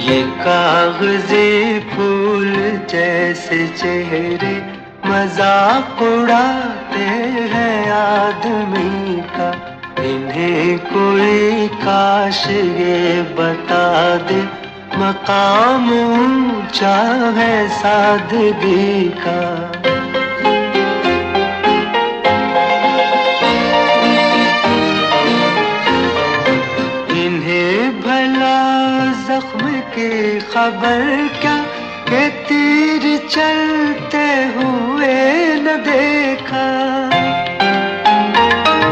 ये कागज़े फूल जैसे चेहरे मजाक उड़ाते हैं आदमी का। इन्हें कोई काश ये बता दे मकाम ऊंचा है सादगी का। इन्हें भला जख्म की खबर क्या कि तीर चलते हुए न देखा।